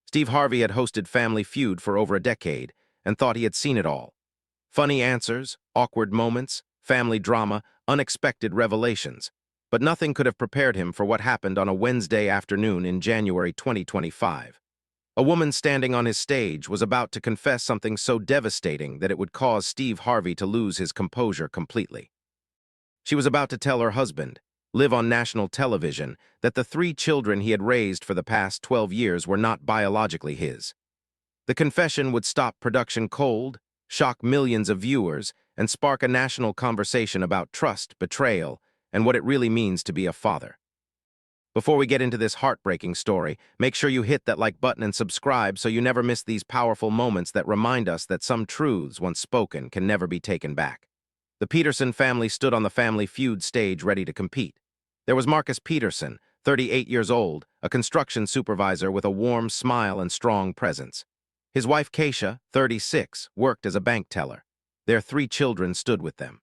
Steve Harvey had hosted Family Feud for over a decade and thought he had seen it all. Funny answers, awkward moments, family drama, unexpected revelations. But nothing could have prepared him for what happened on a Wednesday afternoon in January 2025. A woman standing on his stage was about to confess something so devastating that it would cause Steve Harvey to lose his composure completely. She was about to tell her husband, live on national television, that the 3 children he had raised for the past 12 years were not biologically his. The confession would stop production cold, shock millions of viewers, and spark a national conversation about trust, betrayal, and what it really means to be a father. Before we get into this heartbreaking story, make sure you hit that like button and subscribe so you never miss these powerful moments that remind us that some truths, once spoken, can never be taken back. The Peterson family stood on the Family Feud stage ready to compete. There was Marcus Peterson, 38 years old, a construction supervisor with a warm smile and strong presence. His wife Keisha, 36, worked as a bank teller. Their 3 children stood with them.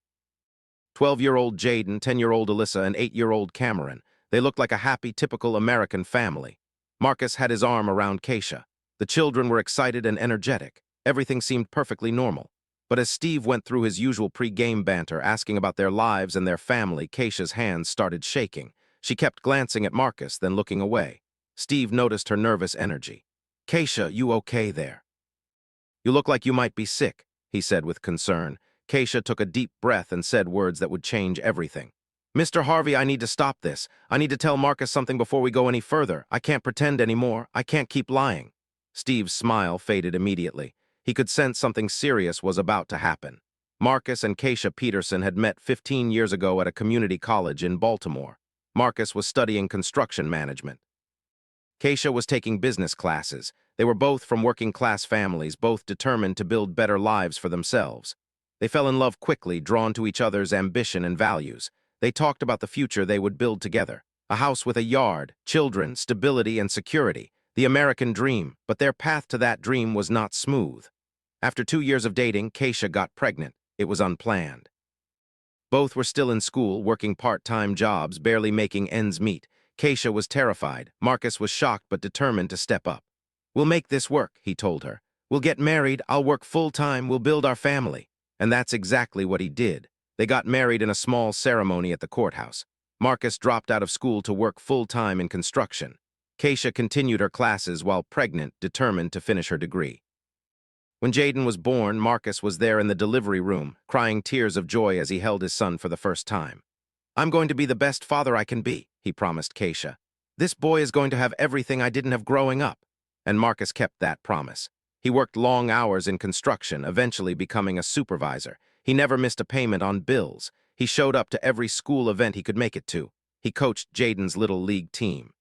12-year-old Jaden, 10-year-old Alyssa, and 8-year-old Cameron. They looked like a happy, typical American family. Marcus had his arm around Keisha. The children were excited and energetic. Everything seemed perfectly normal. But as Steve went through his usual pre-game banter, asking about their lives and their family, Keisha's hands started shaking. She kept glancing at Marcus, then looking away. Steve noticed her nervous energy. "Keisha, you okay there?" "You look like you might be sick," he said with concern. Keisha took a deep breath and said words that would change everything. "Mr. Harvey, I need to stop this. I need to tell Marcus something before we go any further. I can't pretend anymore. I can't keep lying." Steve's smile faded immediately. He could sense something serious was about to happen. Marcus and Keisha Peterson had met 15 years ago at a community college in Baltimore. Marcus was studying construction management. Keisha was taking business classes. They were both from working-class families, both determined to build better lives for themselves. They fell in love quickly, drawn to each other's ambition and values. They talked about the future they would build together. A house with a yard, children, stability, and security. The American dream, but their path to that dream was not smooth. After 2 years of dating, Keisha got pregnant. It was unplanned. Both were still in school, working part-time jobs, barely making ends meet. Keisha was terrified. Marcus was shocked but determined to step up. "We'll make this work," he told her. "We'll get married, I'll work full-time, we'll build our family." And that's exactly what he did. They got married in a small ceremony at the courthouse. Marcus dropped out of school to work full-time in construction. Keisha continued her classes while pregnant, determined to finish her degree. When Jaden was born, Marcus was there in the delivery room, crying tears of joy as he held his son for the first time. "I'm going to be the best father I can be," he promised Keisha. "This boy is going to have everything I didn't have growing up." And Marcus kept that promise. He worked long hours in construction, eventually becoming a supervisor. He never missed a payment on bills. He showed up to every school event he could make it to. He coached Jaden's little league team.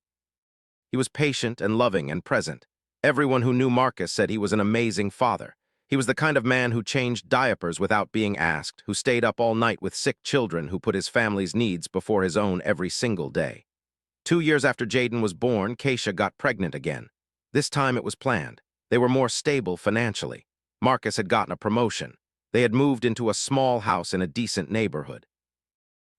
He was patient and loving and present. Everyone who knew Marcus said he was an amazing father. He was the kind of man who changed diapers without being asked, who stayed up all night with sick children, who put his family's needs before his own every single day. 2 years after Jaden was born, Keisha got pregnant again. This time it was planned. They were more stable financially. Marcus had gotten a promotion. They had moved into a small house in a decent neighborhood.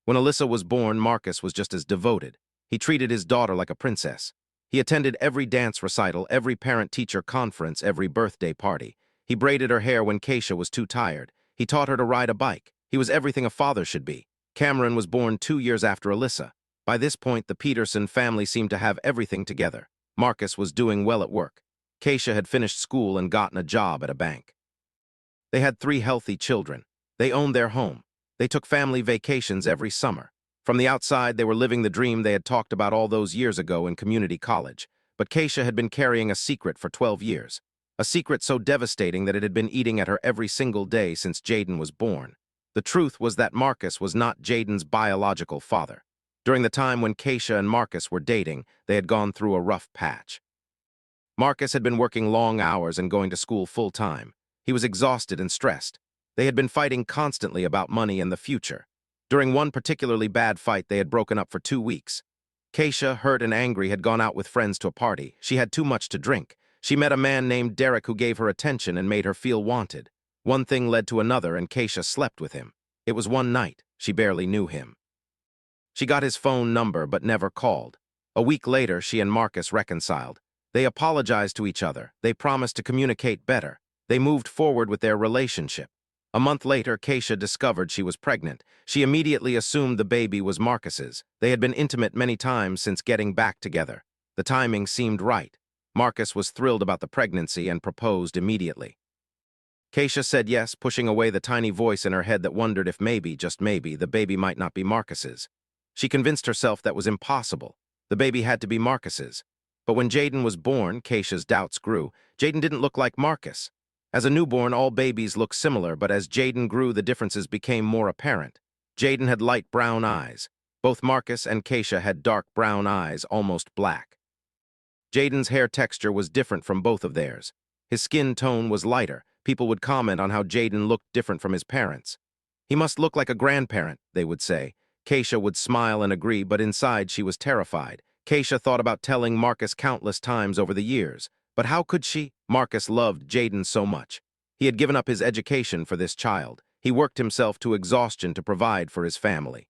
When Alyssa was born, Marcus was just as devoted. He treated his daughter like a princess. He attended every dance recital, every parent-teacher conference, every birthday party. He braided her hair when Keisha was too tired. He taught her to ride a bike. He was everything a father should be. Cameron was born 2 years after Alyssa. By this point, the Peterson family seemed to have everything together. Marcus was doing well at work. Keisha had finished school and gotten a job at a bank. They had 3 healthy children. They owned their home. They took family vacations every summer. From the outside, they were living the dream they had talked about all those years ago in community college. But Keisha had been carrying a secret for 12 years. A secret so devastating that it had been eating at her every single day since Jaden was born. The truth was that Marcus was not Jaden's biological father. During the time when Keisha and Marcus were dating, they had gone through a rough patch. Marcus had been working long hours and going to school full-time. He was exhausted and stressed. They had been fighting constantly about money and the future. During one particularly bad fight, they had broken up for 2 weeks. Keisha, hurt and angry, had gone out with friends to a party. She had too much to drink. She met a man named Derek who gave her attention and made her feel wanted. One thing led to another, and Keisha slept with him. It was one night. She barely knew him. She got his phone number but never called. A week later, she and Marcus reconciled. They apologized to each other. They promised to communicate better. They moved forward with their relationship. A month later, Keisha discovered she was pregnant. She immediately assumed the baby was Marcus's. They had been intimate many times since getting back together. The timing seemed right. Marcus was thrilled about the pregnancy and proposed immediately. Keisha said yes, pushing away the tiny voice in her head that wondered if maybe, just maybe, the baby might not be Marcus's. She convinced herself that was impossible. The baby had to be Marcus's. But when Jaden was born, Keisha's doubts grew. Jaden didn't look like Marcus. As a newborn, all babies look similar, but as Jaden grew, the differences became more apparent. Jaden had light brown eyes. Both Marcus and Keisha had dark brown eyes, almost black. Jaden's hair texture was different from both of theirs. His skin tone was lighter. People would comment on how Jaden looked different from his parents. He must look like a grandparent, they would say. Keisha would smile and agree, but inside she was terrified. Keisha thought about telling Marcus countless times over the years. But how could she? Marcus loved Jaden so much. He had given up his education for this child. He worked himself to exhaustion to provide for his family.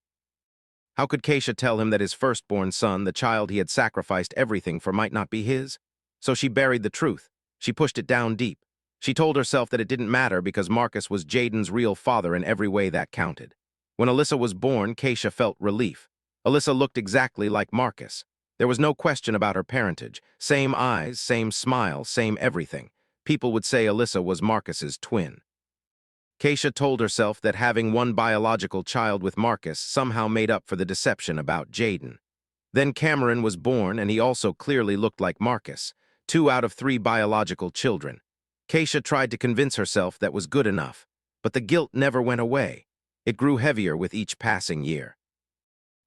How could Keisha tell him that his firstborn son, the child he had sacrificed everything for, might not be his? So she buried the truth. She pushed it down deep. She told herself that it didn't matter because Marcus was Jaden's real father in every way that counted. When Alyssa was born, Keisha felt relief. Alyssa looked exactly like Marcus. There was no question about her parentage. Same eyes, same smile, same everything. People would say Alyssa was Marcus's twin. Keisha told herself that having one biological child with Marcus somehow made up for the deception about Jaden. Then Cameron was born, and he also clearly looked like Marcus. 2 out of 3 biological children. Keisha tried to convince herself that was good enough, but the guilt never went away. It grew heavier with each passing year.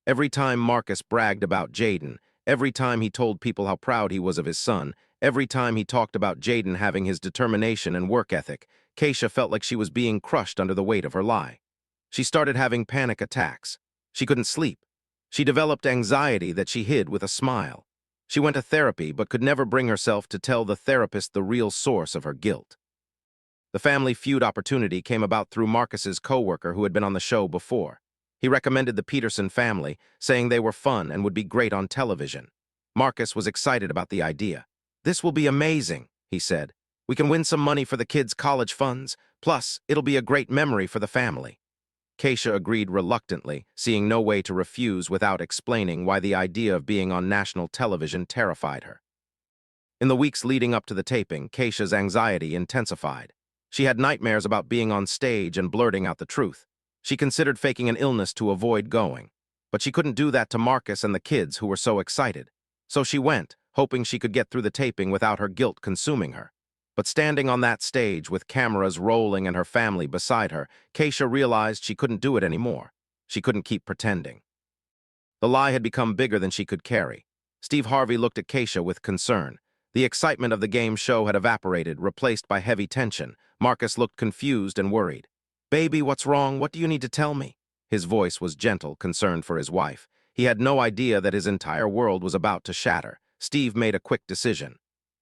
Every time Marcus bragged about Jaden, every time he told people how proud he was of his son, every time he talked about Jaden having his determination and work ethic, Keisha felt like she was being crushed under the weight of her lie. She started having panic attacks. She couldn't sleep. She developed anxiety that she hid with a smile. She went to therapy but could never bring herself to tell the therapist the real source of her guilt. The Family Feud opportunity came about through Marcus's coworker who had been on the show before. He recommended the Peterson family, saying they were fun and would be great on television. Marcus was excited about the idea. "This will be amazing," he said. "We can win some money for the kids' college funds, plus it'll be a great memory for the family." Keisha agreed reluctantly, seeing no way to refuse without explaining why the idea of being on national television terrified her. In the weeks leading up to the taping, Keisha's anxiety intensified. She had nightmares about being on stage and blurting out the truth. She considered faking an illness to avoid going. But she couldn't do that to Marcus and the kids who were so excited. So she went, hoping she could get through the taping without her guilt consuming her. But standing on that stage with cameras rolling and her family beside her, Keisha realized she couldn't do it anymore. She couldn't keep pretending. The lie had become bigger than she could carry. Steve Harvey looked at Keisha with concern. The excitement of the game show had evaporated, replaced by heavy tension. Marcus looked confused and worried. "Baby, what's wrong? What do you need to tell me?" His voice was gentle, concerned for his wife. He had no idea that his entire world was about to shatter. Steve made a quick decision.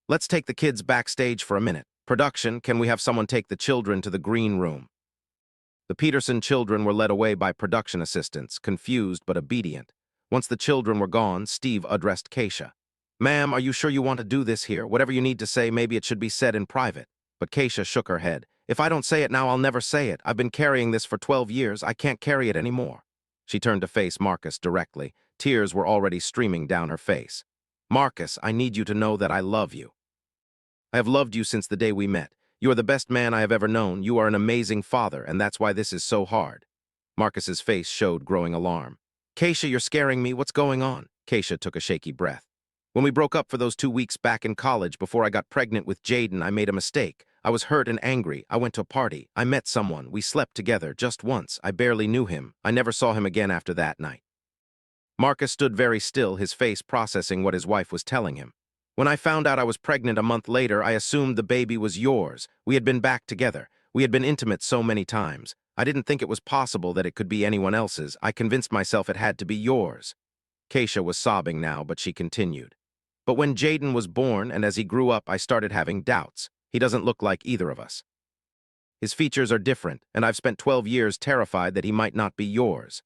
"Let's take the kids backstage for a minute. Production, can we have someone take the children to the green room?" The Peterson children were led away by production assistants, confused but obedient. Once the children were gone, Steve addressed Keisha. "Ma'am, are you sure you want to do this here? Whatever you need to say, maybe it should be said in private." But Keisha shook her head. "If I don't say it now, I'll never say it. I've been carrying this for 12 years. I can't carry it anymore." She turned to face Marcus directly. Tears were already streaming down her face. "Marcus, I need you to know that I love you. I have loved you since the day we met. You are the best man I have ever known. You are an amazing father, and that's why this is so hard." Marcus's face showed growing alarm. "Keisha, you're scaring me. What's going on?" Keisha took a shaky breath. "When we broke up for those 2 weeks back in college before I got pregnant with Jaden, I made a mistake. I was hurt and angry. I went to a party. I met someone. We slept together just once. I barely knew him. I never saw him again after that night." Marcus stood very still, his face processing what his wife was telling him. "When I found out I was pregnant a month later, I assumed the baby was yours. We had been back together. We had been intimate so many times. I didn't think it was possible that it could be anyone else's. I convinced myself it had to be yours." Keisha was sobbing now, but she continued. "But when Jaden was born and as he grew up, I started having doubts. He doesn't look like either of us. His features are different, and I've spent 12 years terrified that he might not be yours."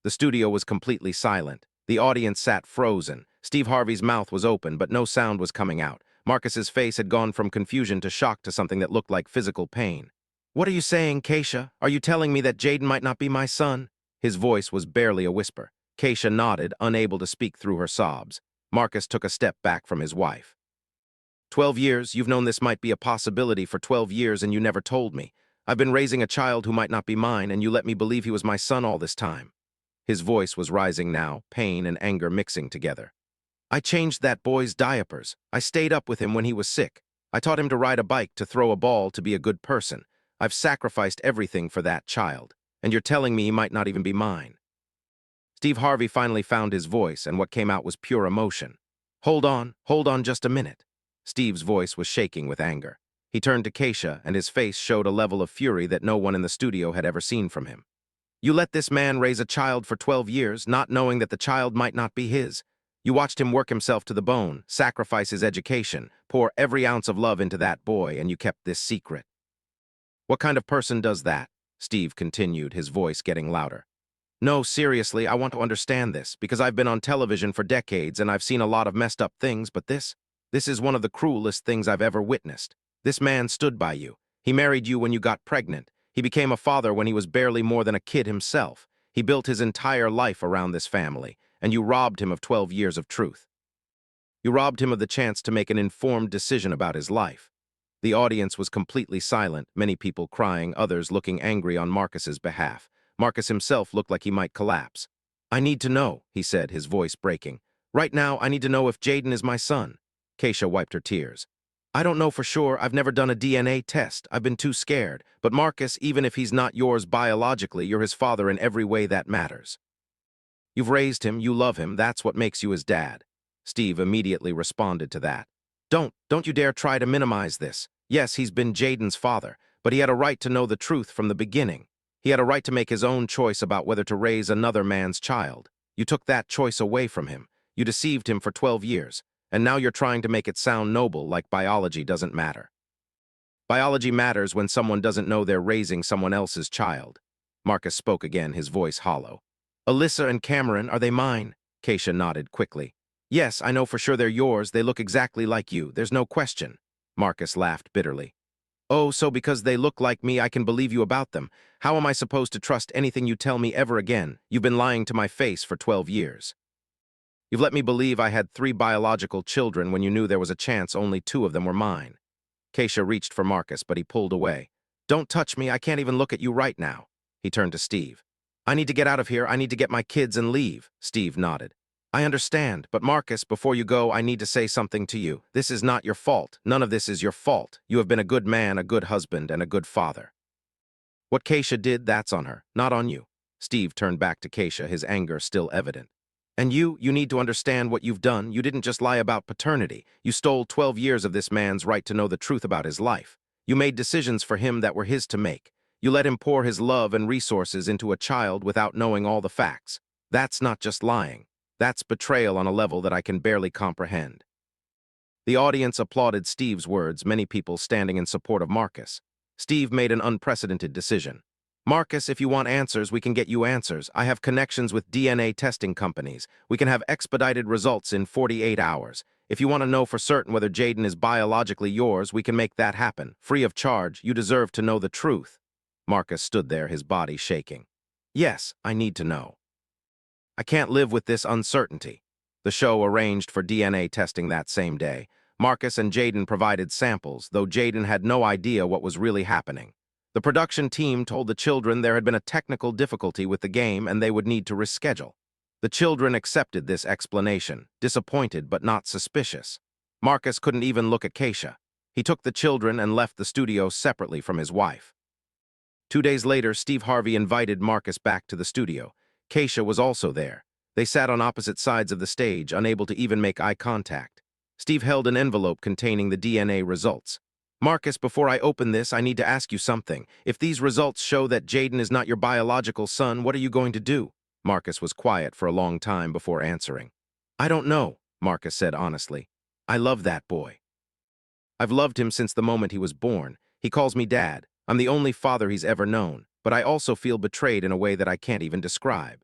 The studio was completely silent. The audience sat frozen. Steve Harvey's mouth was open, but no sound was coming out. Marcus's face had gone from confusion to shock to something that looked like physical pain. "What are you saying, Keisha? Are you telling me that Jaden might not be my son?" His voice was barely a whisper. Keisha nodded, unable to speak through her sobs. Marcus took a step back from his wife. 12 years, you've known this might be a possibility for 12 years and you never told me. I've been raising a child who might not be mine and you let me believe he was my son all this time. His voice was rising now, pain and anger mixing together. I changed that boy's diapers. I stayed up with him when he was sick. I taught him to ride a bike, to throw a ball, to be a good person. I've sacrificed everything for that child. And you're telling me he might not even be mine. Steve Harvey finally found his voice, and what came out was pure emotion. Hold on just a minute. Steve's voice was shaking with anger. He turned to Keisha, and his face showed a level of fury that no one in the studio had ever seen from him. You let this man raise a child for 12 years, not knowing that the child might not be his. You watched him work himself to the bone, sacrifice his education, pour every ounce of love into that boy, and you kept this secret. What kind of person does that? Steve continued, his voice getting louder. No, seriously, I want to understand this, because I've been on television for decades and I've seen a lot of messed up things, but this is one of the cruelest things I've ever witnessed. This man stood by you. He married you when you got pregnant. He became a father when he was barely more than a kid himself. He built his entire life around this family, and you robbed him of 12 years of truth. You robbed him of the chance to make an informed decision about his life. The audience was completely silent, many people crying, others looking angry on Marcus's behalf. Marcus himself looked like he might collapse. I need to know, he said, his voice breaking. Right now, I need to know if Jaden is my son. Keisha wiped her tears. I don't know for sure. I've never done a DNA test. I've been too scared. But Marcus, even if he's not yours biologically, you're his father in every way that matters. You've raised him, you love him, that's what makes you his dad. Steve immediately responded to that. Don't you dare try to minimize this. Yes, he's been Jaden's father, but he had a right to know the truth from the beginning. He had a right to make his own choice about whether to raise another man's child. You took that choice away from him. You deceived him for 12 years, and now you're trying to make it sound noble, like biology doesn't matter. Biology matters when someone doesn't know they're raising someone else's child. Marcus spoke again, his voice hollow. Alyssa and Cameron, are they mine? Keisha nodded quickly. Yes, I know for sure they're yours. They look exactly like you. There's no question. Marcus laughed bitterly. Oh, so because they look like me, I can believe you about them. How am I supposed to trust anything you tell me ever again? You've been lying to my face for 12 years. You've let me believe I had 3 biological children when you knew there was a chance only 2 of them were mine. Keisha reached for Marcus, but he pulled away. Don't touch me. I can't even look at you right now. He turned to Steve. I need to get out of here. I need to get my kids and leave. Steve nodded. I understand, but Marcus, before you go, I need to say something to you. This is not your fault. None of this is your fault. You have been a good man, a good husband, and a good father. What Keisha did, that's on her, not on you. Steve turned back to Keisha, his anger still evident. And you need to understand what you've done. You didn't just lie about paternity. You stole 12 years of this man's right to know the truth about his life. You made decisions for him that were his to make. You let him pour his love and resources into a child without knowing all the facts. That's not just lying. That's betrayal on a level that I can barely comprehend. The audience applauded Steve's words, many people standing in support of Marcus. Steve made an unprecedented decision. Marcus, if you want answers, we can get you answers. I have connections with DNA testing companies. We can have expedited results in 48 hours. If you want to know for certain whether Jaden is biologically yours, we can make that happen. Free of charge. You deserve to know the truth. Marcus stood there, his body shaking. Yes, I need to know. I can't live with this uncertainty. The show arranged for DNA testing that same day. Marcus and Jaden provided samples, though Jaden had no idea what was really happening. The production team told the children there had been a technical difficulty with the game and they would need to reschedule. The children accepted this explanation, disappointed but not suspicious. Marcus couldn't even look at Keisha. He took the children and left the studio separately from his wife. 2 days later, Steve Harvey invited Marcus back to the studio. Keisha was also there. They sat on opposite sides of the stage, unable to even make eye contact. Steve held an envelope containing the DNA results. Marcus, before I open this, I need to ask you something. If these results show that Jaden is not your biological son, what are you going to do? Marcus was quiet for a long time before answering. I don't know, Marcus said honestly. I love that boy. I've loved him since the moment he was born. He calls me Dad. I'm the only father he's ever known, but I also feel betrayed in a way that I can't even describe.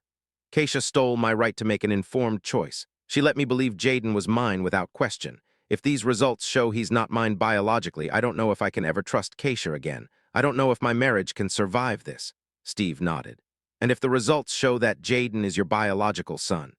Keisha stole my right to make an informed choice. She let me believe Jaden was mine without question. If these results show he's not mine biologically, I don't know if I can ever trust Keisha again. I don't know if my marriage can survive this." Steve nodded. "And if the results show that Jaden is your biological son?"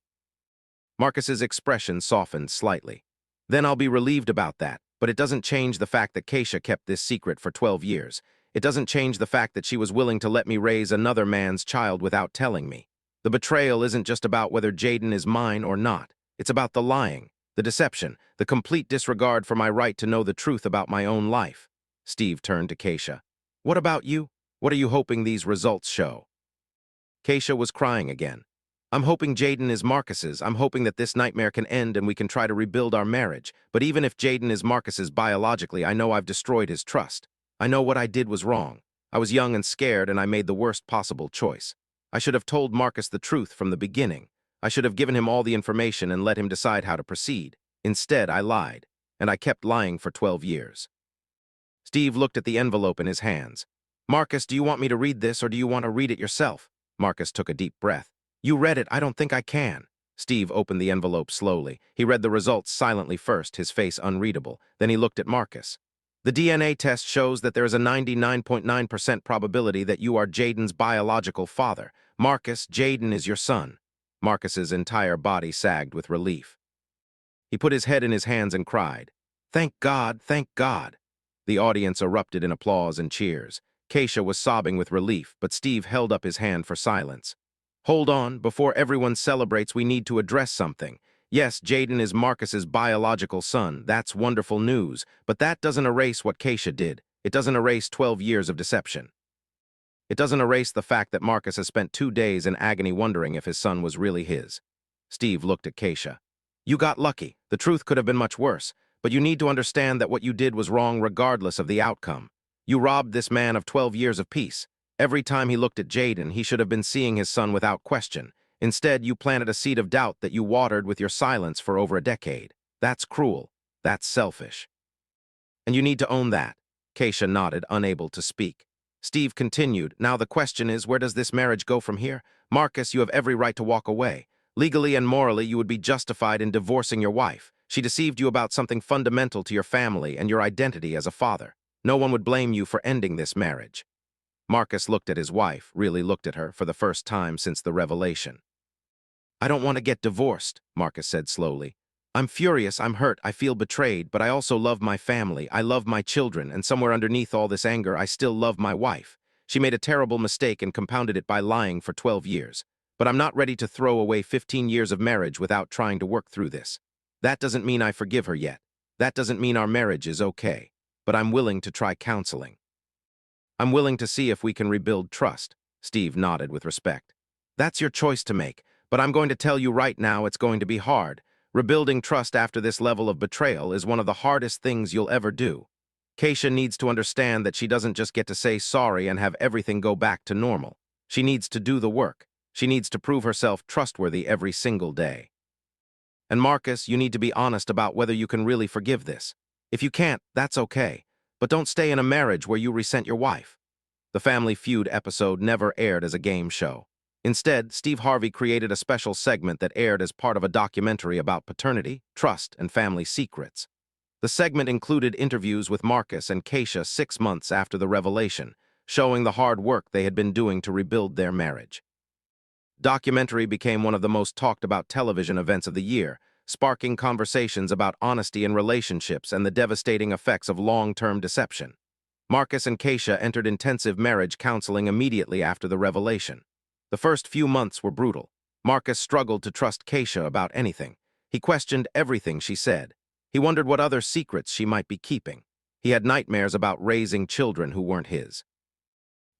Marcus's expression softened slightly. "Then I'll be relieved about that, but it doesn't change the fact that Keisha kept this secret for 12 years. It doesn't change the fact that she was willing to let me raise another man's child without telling me. The betrayal isn't just about whether Jaden is mine or not. It's about the lying, the deception, the complete disregard for my right to know the truth about my own life." Steve turned to Keisha. "What about you? What are you hoping these results show?" Keisha was crying again. "I'm hoping Jaden is Marcus's. I'm hoping that this nightmare can end and we can try to rebuild our marriage. But even if Jaden is Marcus's biologically, I know I've destroyed his trust. I know what I did was wrong. I was young and scared, and I made the worst possible choice. I should have told Marcus the truth from the beginning. I should have given him all the information and let him decide how to proceed. Instead, I lied, and I kept lying for 12 years. Steve looked at the envelope in his hands. "Marcus, do you want me to read this, or do you want to read it yourself?" Marcus took a deep breath. "You read it. I don't think I can." Steve opened the envelope slowly. He read the results silently first, his face unreadable. Then he looked at Marcus. "The DNA test shows that there is a 99.9% probability that you are Jaden's biological father. Marcus, Jaden is your son." Marcus's entire body sagged with relief. He put his head in his hands and cried, "Thank God, thank God." The audience erupted in applause and cheers. Keisha was sobbing with relief, but Steve held up his hand for silence. "Hold on, before everyone celebrates, we need to address something. Yes, Jaden is Marcus's biological son. That's wonderful news, but that doesn't erase what Keisha did. It doesn't erase 12 years of deception. It doesn't erase the fact that Marcus has spent 2 days in agony wondering if his son was really his." Steve looked at Keisha. "You got lucky. The truth could have been much worse, but you need to understand that what you did was wrong regardless of the outcome. You robbed this man of 12 years of peace. Every time he looked at Jaden, he should have been seeing his son without question. Instead, you planted a seed of doubt that you watered with your silence for over a decade. That's cruel. That's selfish. And you need to own that." Keisha nodded, unable to speak. Steve continued, "Now the question is, where does this marriage go from here? Marcus, you have every right to walk away. Legally and morally, you would be justified in divorcing your wife. She deceived you about something fundamental to your family and your identity as a father. No one would blame you for ending this marriage." Marcus looked at his wife, really looked at her, for the first time since the revelation. "I don't want to get divorced," Marcus said slowly. "I'm furious, I'm hurt, I feel betrayed, but I also love my family, I love my children, and somewhere underneath all this anger, I still love my wife. She made a terrible mistake and compounded it by lying for 12 years. But I'm not ready to throw away 15 years of marriage without trying to work through this. That doesn't mean I forgive her yet. That doesn't mean our marriage is okay. But I'm willing to try counseling. I'm willing to see if we can rebuild trust." Steve nodded with respect. "That's your choice to make, but I'm going to tell you right now it's going to be hard. Rebuilding trust after this level of betrayal is one of the hardest things you'll ever do. Keisha needs to understand that she doesn't just get to say sorry and have everything go back to normal. She needs to do the work. She needs to prove herself trustworthy every single day. And Marcus, you need to be honest about whether you can really forgive this. If you can't, that's okay. But don't stay in a marriage where you resent your wife." The Family Feud episode never aired as a game show. Instead, Steve Harvey created a special segment that aired as part of a documentary about paternity, trust, and family secrets. The segment included interviews with Marcus and Keisha 6 months after the revelation, showing the hard work they had been doing to rebuild their marriage. Documentary became one of the most talked-about television events of the year, sparking conversations about honesty in relationships and the devastating effects of long-term deception. Marcus and Keisha entered intensive marriage counseling immediately after the revelation. The first few months were brutal. Marcus struggled to trust Keisha about anything. He questioned everything she said. He wondered what other secrets she might be keeping. He had nightmares about raising children who weren't his.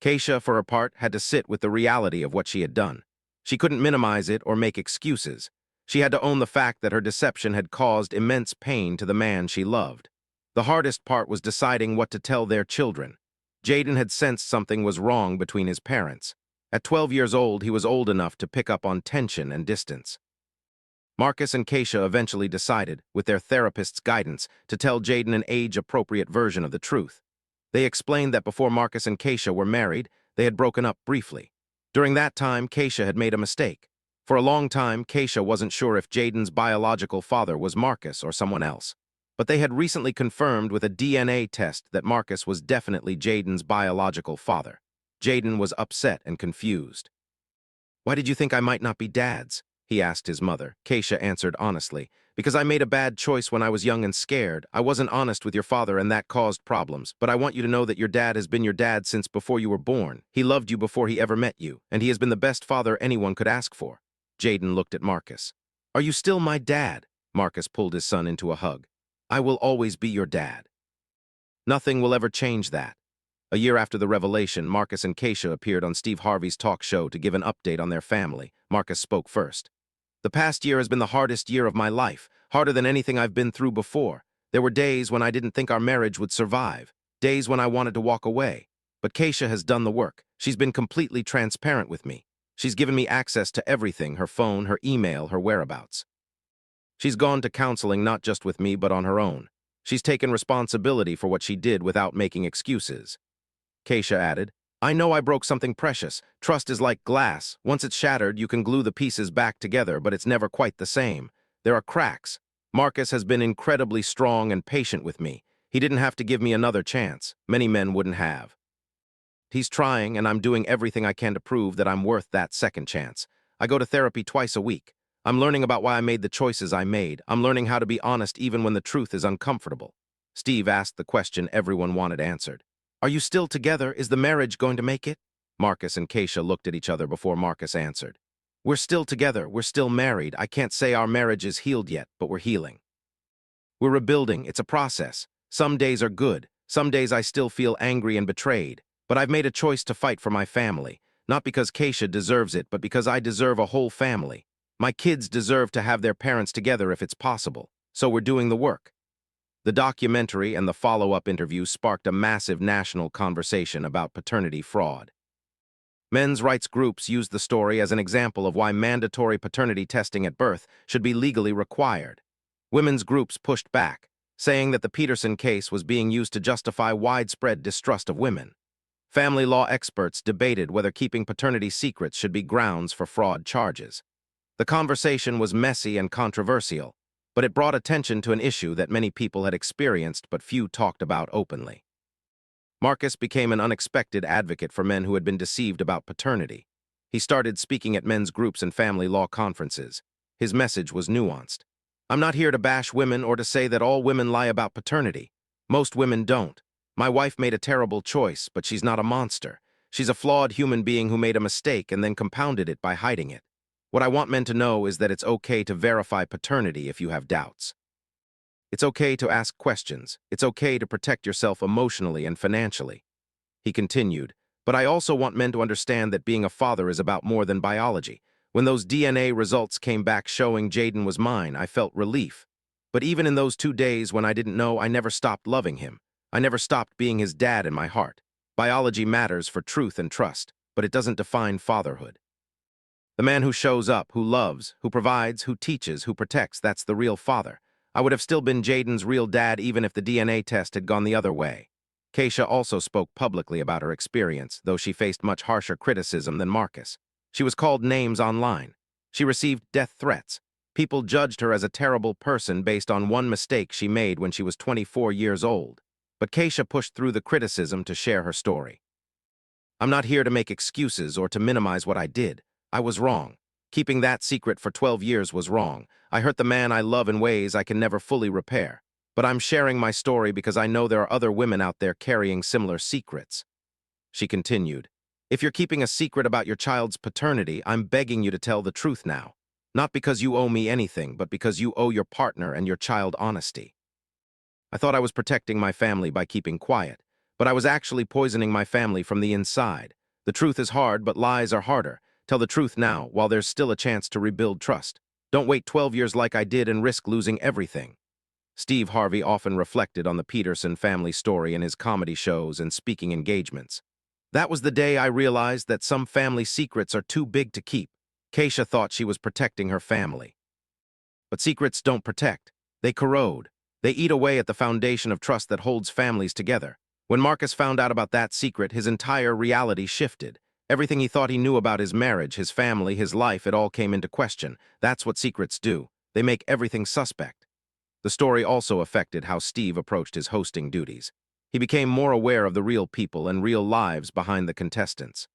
Keisha, for her part, had to sit with the reality of what she had done. She couldn't minimize it or make excuses. She had to own the fact that her deception had caused immense pain to the man she loved. The hardest part was deciding what to tell their children. Jaden had sensed something was wrong between his parents. At 12 years old, he was old enough to pick up on tension and distance. Marcus and Keisha eventually decided, with their therapist's guidance, to tell Jaden an age-appropriate version of the truth. They explained that before Marcus and Keisha were married, they had broken up briefly. During that time, Keisha had made a mistake. For a long time, Keisha wasn't sure if Jaden's biological father was Marcus or someone else. But they had recently confirmed with a DNA test that Marcus was definitely Jaden's biological father. Jaden was upset and confused. "Why did you think I might not be Dad's?" he asked his mother. Keisha answered honestly. "Because I made a bad choice when I was young and scared. I wasn't honest with your father and that caused problems. But I want you to know that your dad has been your dad since before you were born. He loved you before he ever met you, and he has been the best father anyone could ask for." Jaden looked at Marcus. "Are you still my dad?" Marcus pulled his son into a hug. "I will always be your dad." Nothing will ever change that. A year after the revelation, Marcus and Keisha appeared on Steve Harvey's talk show to give an update on their family. Marcus spoke first. "The past year has been the hardest year of my life, harder than anything I've been through before. There were days when I didn't think our marriage would survive, days when I wanted to walk away. But Keisha has done the work. She's been completely transparent with me. She's given me access to everything, her phone, her email, her whereabouts. She's gone to counseling not just with me but on her own. She's taken responsibility for what she did without making excuses." Keisha added, "I know I broke something precious. Trust is like glass. Once it's shattered, you can glue the pieces back together, but it's never quite the same. There are cracks. Marcus has been incredibly strong and patient with me. He didn't have to give me another chance. Many men wouldn't have. He's trying, and I'm doing everything I can to prove that I'm worth that second chance. I go to therapy twice a week. I'm learning about why I made the choices I made. I'm learning how to be honest even when the truth is uncomfortable." Steve asked the question everyone wanted answered. "Are you still together? Is the marriage going to make it?" Marcus and Keisha looked at each other before Marcus answered. "We're still together. We're still married. I can't say our marriage is healed yet, but we're healing. We're rebuilding. It's a process. Some days are good. Some days I still feel angry and betrayed. But I've made a choice to fight for my family. Not because Keisha deserves it, but because I deserve a whole family. My kids deserve to have their parents together if it's possible. So we're doing the work." The documentary and the follow-up interview sparked a massive national conversation about paternity fraud. Men's rights groups used the story as an example of why mandatory paternity testing at birth should be legally required. Women's groups pushed back, saying that the Peterson case was being used to justify widespread distrust of women. Family law experts debated whether keeping paternity secrets should be grounds for fraud charges. The conversation was messy and controversial, but it brought attention to an issue that many people had experienced but few talked about openly. Marcus became an unexpected advocate for men who had been deceived about paternity. He started speaking at men's groups and family law conferences. His message was nuanced. "I'm not here to bash women or to say that all women lie about paternity. Most women don't. My wife made a terrible choice, but she's not a monster. She's a flawed human being who made a mistake and then compounded it by hiding it. What I want men to know is that it's okay to verify paternity if you have doubts. It's okay to ask questions. It's okay to protect yourself emotionally and financially." He continued, "But I also want men to understand that being a father is about more than biology. When those DNA results came back showing Jaden was mine, I felt relief. But even in those 2 days when I didn't know, I never stopped loving him. I never stopped being his dad in my heart. Biology matters for truth and trust, but it doesn't define fatherhood. The man who shows up, who loves, who provides, who teaches, who protects, that's the real father. I would have still been Jaden's real dad even if the DNA test had gone the other way." Keisha also spoke publicly about her experience, though she faced much harsher criticism than Marcus. She was called names online. She received death threats. People judged her as a terrible person based on one mistake she made when she was 24 years old. But Keisha pushed through the criticism to share her story. "I'm not here to make excuses or to minimize what I did. I was wrong. Keeping that secret for 12 years was wrong. I hurt the man I love in ways I can never fully repair. But I'm sharing my story because I know there are other women out there carrying similar secrets." She continued, "If you're keeping a secret about your child's paternity, I'm begging you to tell the truth now. Not because you owe me anything, but because you owe your partner and your child honesty. I thought I was protecting my family by keeping quiet, but I was actually poisoning my family from the inside. The truth is hard, but lies are harder. Tell the truth now, while there's still a chance to rebuild trust. Don't wait 12 years like I did and risk losing everything." Steve Harvey often reflected on the Peterson family story in his comedy shows and speaking engagements. "That was the day I realized that some family secrets are too big to keep." Keisha thought she was protecting her family. But secrets don't protect. They corrode. They eat away at the foundation of trust that holds families together. When Marcus found out about that secret, his entire reality shifted. Everything he thought he knew about his marriage, his family, his life, it all came into question. That's what secrets do. They make everything suspect. The story also affected how Steve approached his hosting duties. He became more aware of the real people and real lives behind the contestants.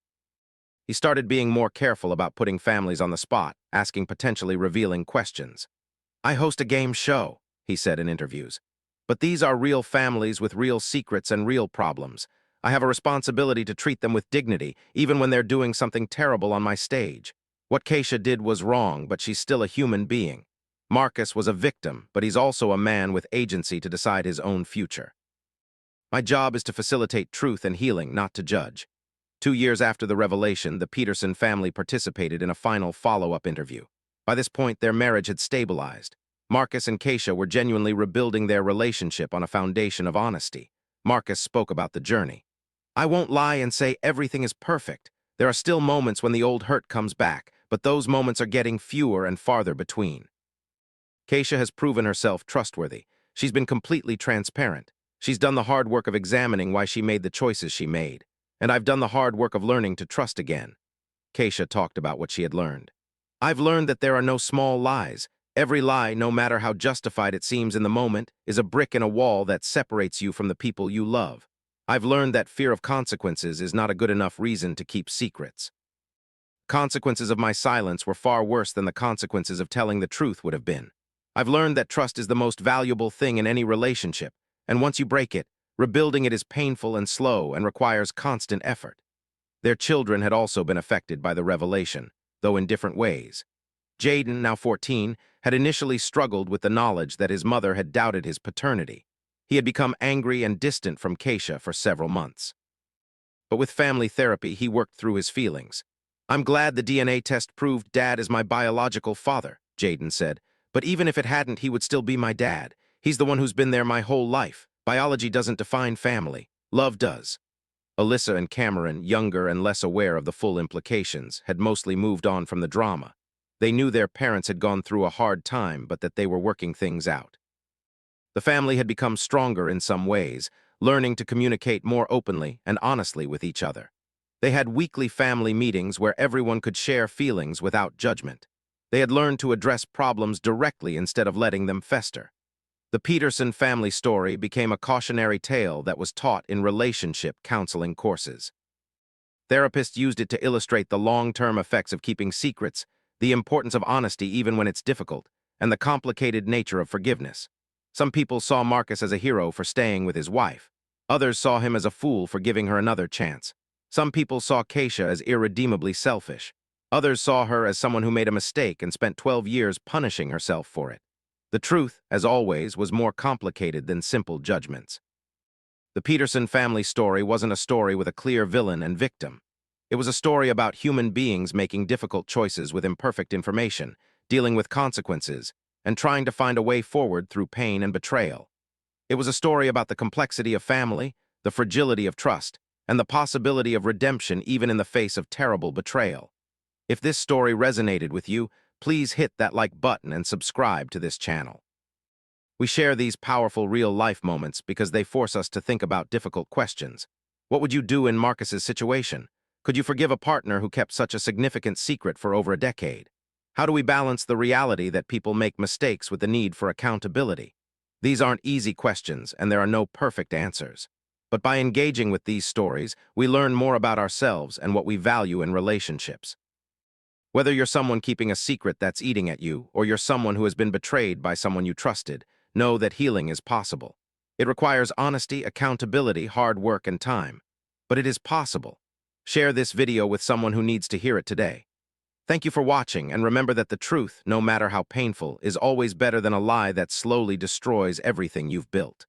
He started being more careful about putting families on the spot, asking potentially revealing questions. "I host a game show," he said in interviews. "But these are real families with real secrets and real problems. I have a responsibility to treat them with dignity, even when they're doing something terrible on my stage. What Keisha did was wrong, but she's still a human being. Marcus was a victim, but he's also a man with agency to decide his own future. My job is to facilitate truth and healing, not to judge." 2 years after the revelation, the Peterson family participated in a final follow-up interview. By this point, their marriage had stabilized. Marcus and Keisha were genuinely rebuilding their relationship on a foundation of honesty. Marcus spoke about the journey. "I won't lie and say everything is perfect. There are still moments when the old hurt comes back, but those moments are getting fewer and farther between. Keisha has proven herself trustworthy. She's been completely transparent. She's done the hard work of examining why she made the choices she made. And I've done the hard work of learning to trust again." Keisha talked about what she had learned. "I've learned that there are no small lies. Every lie, no matter how justified it seems in the moment, is a brick in a wall that separates you from the people you love. I've learned that fear of consequences is not a good enough reason to keep secrets. Consequences of my silence were far worse than the consequences of telling the truth would have been. I've learned that trust is the most valuable thing in any relationship, and once you break it, rebuilding it is painful and slow and requires constant effort." Their children had also been affected by the revelation, though in different ways. Jaden, now 14, had initially struggled with the knowledge that his mother had doubted his paternity. He had become angry and distant from Keisha for several months. But with family therapy, he worked through his feelings. "I'm glad the DNA test proved Dad is my biological father," Jaden said. "But even if it hadn't, he would still be my dad. He's the one who's been there my whole life. Biology doesn't define family. Love does." Alyssa and Cameron, younger and less aware of the full implications, had mostly moved on from the drama. They knew their parents had gone through a hard time, but that they were working things out. The family had become stronger in some ways, learning to communicate more openly and honestly with each other. They had weekly family meetings where everyone could share feelings without judgment. They had learned to address problems directly instead of letting them fester. The Peterson family story became a cautionary tale that was taught in relationship counseling courses. Therapists used it to illustrate the long-term effects of keeping secrets, the importance of honesty even when it's difficult, and the complicated nature of forgiveness. Some people saw Marcus as a hero for staying with his wife. Others saw him as a fool for giving her another chance. Some people saw Keisha as irredeemably selfish. Others saw her as someone who made a mistake and spent 12 years punishing herself for it. The truth, as always, was more complicated than simple judgments. The Peterson family story wasn't a story with a clear villain and victim. It was a story about human beings making difficult choices with imperfect information, dealing with consequences, and trying to find a way forward through pain and betrayal. It was a story about the complexity of family, the fragility of trust, and the possibility of redemption even in the face of terrible betrayal. If this story resonated with you, please hit that like button and subscribe to this channel. We share these powerful real-life moments because they force us to think about difficult questions. What would you do in Marcus's situation? Could you forgive a partner who kept such a significant secret for over a decade? How do we balance the reality that people make mistakes with the need for accountability? These aren't easy questions, and there are no perfect answers. But by engaging with these stories, we learn more about ourselves and what we value in relationships. Whether you're someone keeping a secret that's eating at you, or you're someone who has been betrayed by someone you trusted, know that healing is possible. It requires honesty, accountability, hard work, and time. But it is possible. Share this video with someone who needs to hear it today. Thank you for watching, and remember that the truth, no matter how painful, is always better than a lie that slowly destroys everything you've built.